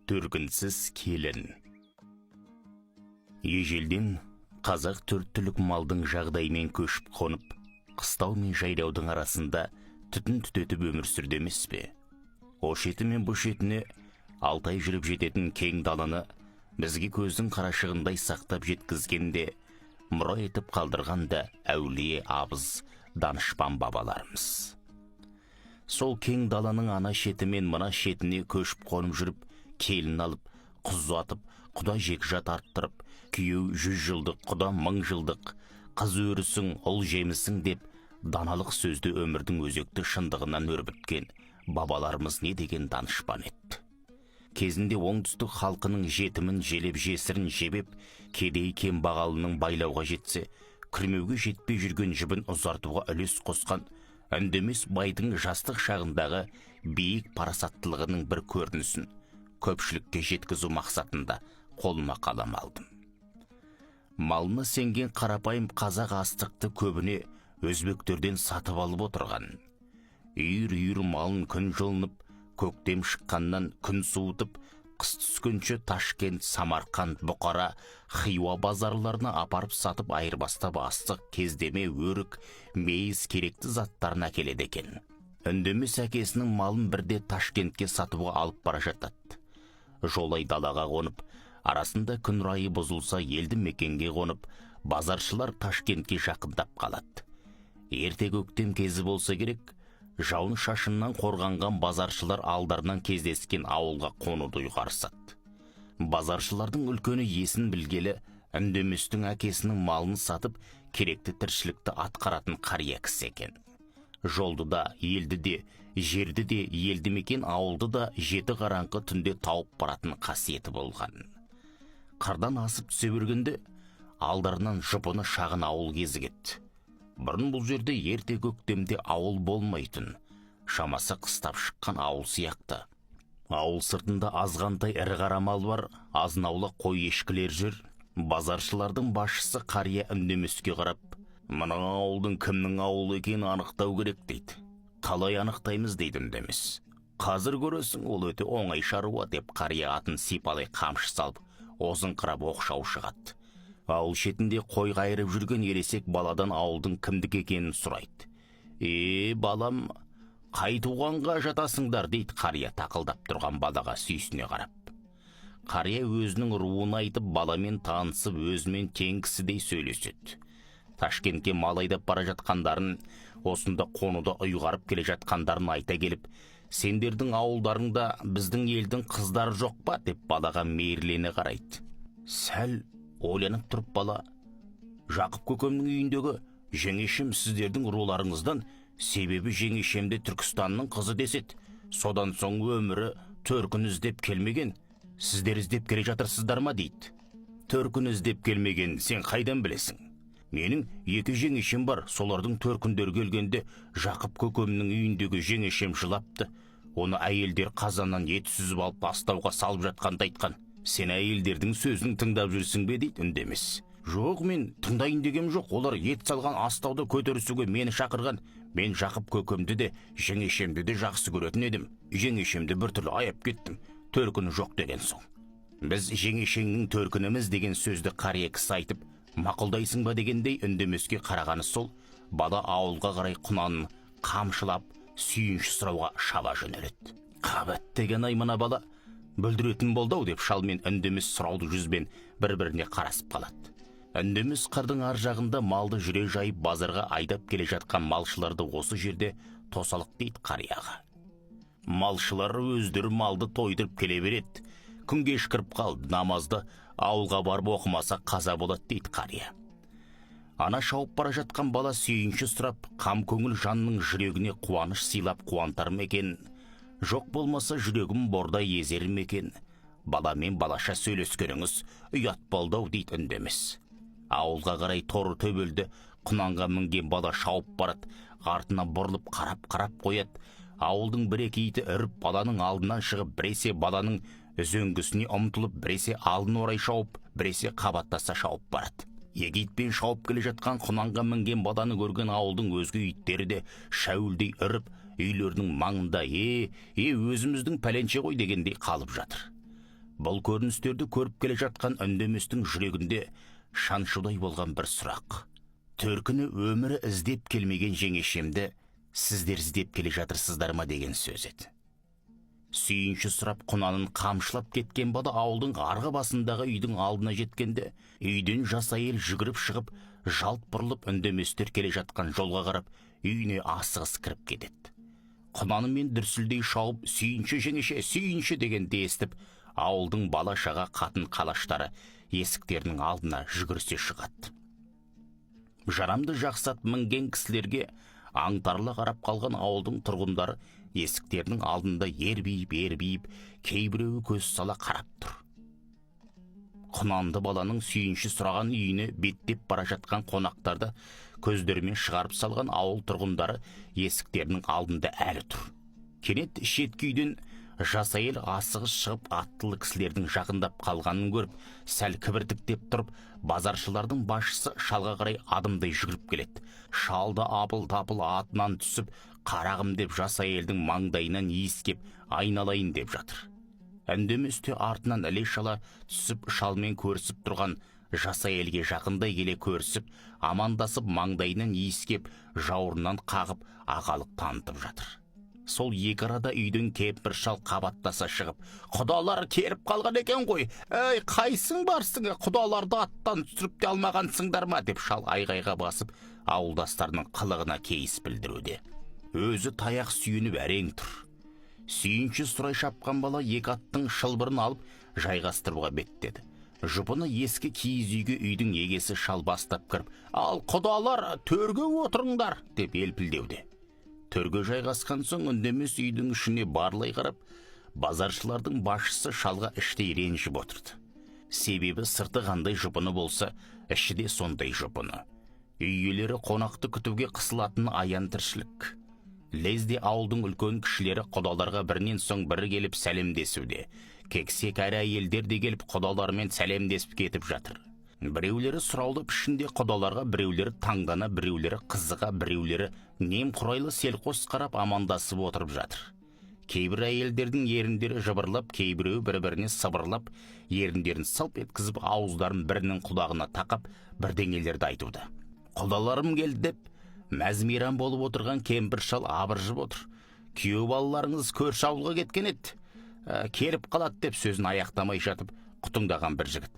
Төркінсіз келін. Ежелден қазақ төрт түлік малдың жағдаймен көшіп қонып, қыстау мен жайлаудың арасында түтін түтетіп өмір сүрді емес пе? О шеті мен бұ шетіне 6 ай жүріп жететін кең даланы бізге көздің қарашығындай сақтап жеткізгенде, мұра етіп қалдырған да әулие абыз данышпан бабаларымыз. Сол кең даланың ана шеті мен мына шетіне көшіп қонып жүріп, келін алып, қыз ұзатып, құда жекжат арттырып, күйеу 100 жылдық, құда 1000 жылдық, қыз өрісің, ұл жемісің деп, даналық сөзді өмірдің өзекті шындығынан өрбіткен бабаларымыз не деген данышпан етті. Кезінде оңтүстік халқының жетімін желеп жесірін жебеп, кедей кембағалының байлауға жетсе, күрмеуге жетпей жүрген жібін ұзартуға үлес қосқан үндемес байдың жастық шағындағы биік парасаттылығының бір көрінісін көпшілікке жеткізу мақсатында қолыма қалам алдым. Малына сенген қарапайым қазақ астықты көбіне өзбектерден сатып алып отырған. Үйір-үйір малын күн жылынып, көктем шыққаннан күн суытып, қыс түскенше Ташкент, Самарқанд, Бұқара, Хиуа базарларына апарып сатып айырбастап астық, кездеме, өрік, мейіз керекті заттарын әкеледі екен. Үндемес әкесінің малын бірде Ташкентке сатуға алып бара жатады. Жолай далаға қонып, арасында күн райы бұзылса елді мекенге қонып, базаршылар Ташкентке жақындап қалады. Ерте көктем кезі болса керек, жауын шашыннан қорғанған базаршылар алдарынан кездескен ауылға қонуды ұйғарысады. Базаршылардың үлкені есін білгелі, үндеместің әкесінің малын сатып, керекті тіршілікті атқаратын қария кісі екен. Жолды да, елді де, жерді де, елді мекен ауылды да жеті қараңғы түнде тауып баратын қасиеті болған. Қардан асып түсе бергенде, алдарынан жұпыны шағын ауыл кезігеді. Бұрын бұл жерде ерте көктемде ауыл болмайтын, шамасы қыстап шыққан ауыл сияқты. Ауыл сыртында азғантай ірі қара мал бар, азынаулы қой ешкілер жүр. Базаршылардың басшысы қария үндемеске қарап, «Мына ауылдың кімнің ауылы екенін анықтау керек» дейді. «Қалай анықтаймыз?» дейді үндемес. «Қазір көресің, ол өте оңай шаруа» деп қария атын сипалай қамшы салып, озыңқырап оқшау шығады. Ауыл шетінде қой қайырып жүрген ересек баладан ауылдың кімдік екенін сұрайды. Балам, қай туғанға жатасыңдар?» дейді қария тақылдап тұрған балаға сүйсіне қарап. Қария өзінің руын айтып, баламен танысып, өзімен тең кісідей сөйлеседі. Ташкентке мал айдап бара жатқандарын, осында қонуда ұйғарып келе жатқандарын айта келіп, «Сендердің ауылдарыңда біздің елдің қыздары жоқ па?» деп балаға мейірлене қарайды. Сәл ойланып тұрып бала, «Жақып көкемнің үйіндегі жеңешем сіздердің руларыңыздан, себебі жеңешемде Түркістанның қызы деседі. Содан соң өмірі төркін іздеп келмеген. Сіздер іздеп келе жатырсыздар ма?» дейді. «Төркін іздеп келмеген сен қайдан білесің? Менің 2 жеңешем бар, солардың төркіндер келгенде Жақып көкемнің үйіндегі жеңешем жылапты. Оны әйелдер қазаннан ет сүзіп алып астауға салып жатқанда айтқан. Сен әйелдердің сөзін тыңдап жүрсің бе?» дейді үндемес. «Жоқ, мен тыңдайын дегем жоқ, олар ет салған астауды көтерісуге мені шақырған. Мен Жақып көкемді де, жеңешемді де жақсы көретін едім. Жеңешемді біртүрлі аяп кеттім, төркіні жоқ деген соң. Біз жеңешеңнің төркініміз» деген сөзді қария кісі айтып, «Мақұлдайсың ба?» дегендей үндемеске қарағаны сол, бала ауылға қарай құнанын қамшылап, сүйінші сұрауға шаба жөнеледі. «Қабат деген ай мына бала бүлдіретін болды-ау» деп шалмен үндемес сұрауды жүзбен бір-біріне қарасып қалады. Үндемес қырдың ар жағында малды жүре жайып базарға айдап келе жатқан малшыларды осы жерде тосалық дейді қарияға. «Малшылар өздері малды тойдырып келе береді. Күн кешкіріп қалды, намазды ауылға барып оқымаса қаза болады» дейді қария. Ана шауып бара жатқан бала сүйінші сұрап, қам көңіл жанның жүрегіне қуаныш сыйлап қуантар ма екен? Жоқ болмаса жүрегім бордай езер ме екен? Баламен балаша сөйлескеніңіз ұят болды-ау дейді үндемес. Ауылға қарай торы төбелді құнанға мінген бала шауып барады, артына бұрылып қарап қояды. Ауылдың бір-екі иті үріп баланың алдынан шығып, біресе баланың үзеңгісіне ұмтылып, біресе алдын орай шауып, біресе қабаттаса шауып барады. Екі итпен шауып келе жатқан құнанға мінген баланы көрген ауылдың өзге иттері де шәуілдей үріп, үйлерінің маңында өзіміздің пәленше ғой дегендей қалып жатыр. Бұл көріністерді көріп келе жатқан үндеместің жүрегінде шаншудай болған бір сұрақ. Төркіні өмірі іздеп келмеген жеңешемді сіздер іздеп келе жатырсыздар ма деген сөз еді. Сүйінші сұрап құнанын қамшылап кеткен бала ауылдың арғы басындағы үйдің алдына жеткенде, үйден жас әйел жүгіріп шығып, жалт бұрылып үндеместер келе жатқан жолға қарап, үйіне асығыс кіріп кетеді. Құнанымен дүрсілдей шауып, сүйінші жеңеше, сүйінші дегенді естіп, ауылдың бала-шаға қатын қалаштары есіктерінің алдына жүгірсе шығады. Жарамды жақсат мінген кісілерге аңтарыла қарап қалған ауылдың тұрғындары есіктерінің алдында ербейіп, кейбіреуі көз сала қарап тұр. Құнанды баланың сүйінші сұраған үйіне беттеп бара жатқан қонақтарды көздерімен шығарып салған ауыл тұрғындары есіктерінің алдында әлі тұр. Кенет шеткі үйден жас әйел асығыс шығып аттылы кісілердің жақындап қалғанын көріп, сәл кібіртіктеп тұрып, базаршылардың басшысы шалға қарай адымдай жүгіріп келеді. Шалды апыл-тапыл атынан түсіп, қарағым деп жас әйелдің маңдайынан иіскеп, айналайын деп жатыр. Үндеместе артынан іле-шала түсіп, шалмен көрісіп тұрған жас әйелге жақындай келе көрісіп, амандасып маңдайынан иіскеп, жауырынан қағып, ағалық танытып жатыр. Сол екі арада үйден кемпір шал қабаттаса шығып, құдалар керіп қалған екен ғой, әй, қайсың барсың, құдаларды аттан түсіріп те алмағансыңдар ма, деп шал айғайға басып, ауылдастарының қылығына кейіс білдіруде. Өзі таяқ сүйеніп әрең тұр. Сүйінші сұрай шапқан бала екі аттың шылбырын алып, жайғастыруға беттеді. Жұпыны ескі киіз үйге үйдің егесі шал бастап кіріп, ал құдалар төрге отырыңдар, деп елпілдеуде. Төрге жайғасқан соң үндемес үйдің ішіне барлай қарап, базаршылардың басшысы шалға іштей ренжіп отырды. Себебі сырты қандай жұпыны болса, іші де сондай жұпыны. Үй иелері қонақты күтуге қысылатын аян тіршілік. Лезде ауылдың үлкен кішілері құдаларға бірінен соң бірі келіп сәлемдесуде. Кексе кәрі әйелдер де келіп құдалармен сәлемдесіп кетіп жатыр. Біреулері сұраулы пішінде құдаларға, біреулері таңдана, біреулері қызыға, біреулері немқұрайлы селқос қарап амандасып отырып жатыр. Кейбір әйелдердің еріндері жыбырлап, кейбіреу бір-біріне сыбырлап, еріндерін сылп еткізіп, ауыздарын бірінің құлағына тақап, бірдеңелерді айтуда. Құдаларым келді деп, мәз-мейрам болып отырған кемпір шал абыржып отыр. Күйеу балаларыңыз көрші ауылға кеткен еді, келіп қалады деп сөзін аяқтамай жатып, құтыңдаған бір жігіт: